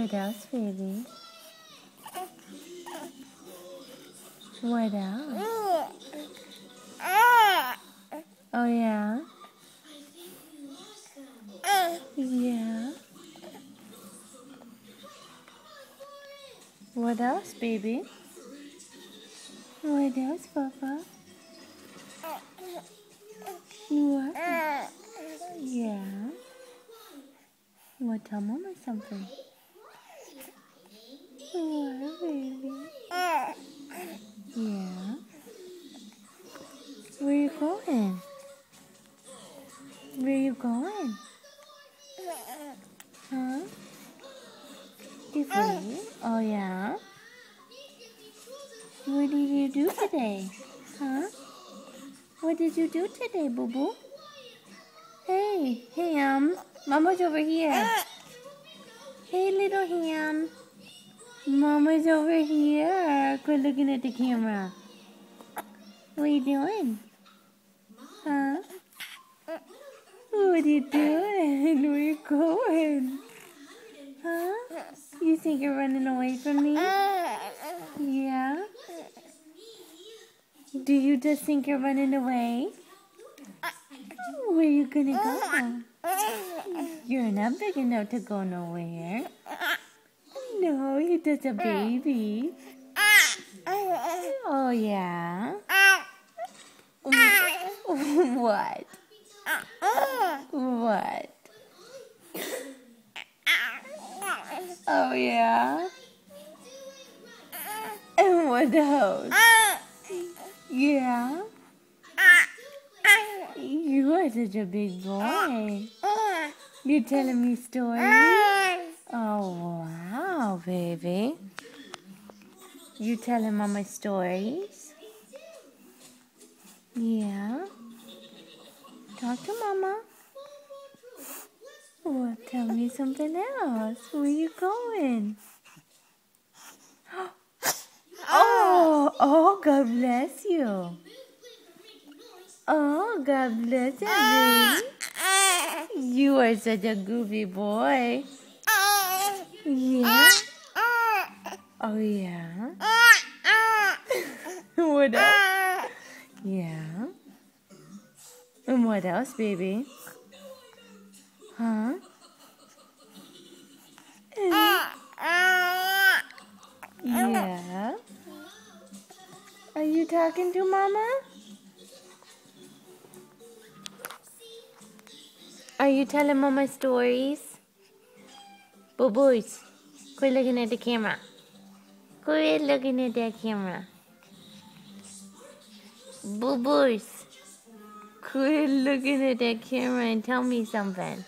What else, baby? What else? Oh, yeah? Yeah. What else, baby? What else, Papa? What? Yeah. Well, tell Mama something. What, baby? Yeah. Where you going? Where you going? Huh? Different? Oh, yeah? What did you do today? Huh? What did you do today, boo-boo? Hey, Ham. Mama's over here. Hey, little Ham. Mama's over here. Quit looking at the camera. What are you doing? Huh? What are you doing? Where you going? Huh? You think you're running away from me? Yeah? Do you just think you're running away? Where you gonna go? You're not big enough to go nowhere. No, you're just a baby. Oh, yeah? What? What? Oh, yeah? And what else? Yeah? You are such a big boy. You telling me stories? Oh, wow, baby. You telling Mama stories? Yeah? Talk to Mama. Well, tell me something else. Where you going? Oh, God bless you. Oh, God bless you, baby. You are such a goofy boy. Yeah? Oh, yeah? What else? Yeah? And what else, baby? Huh? Yeah? Are you talking to Mama? Are you telling Mama stories? Boo-boos, quit looking at the camera. Quit looking at that camera. Boo-boos, quit looking at that camera and tell me something.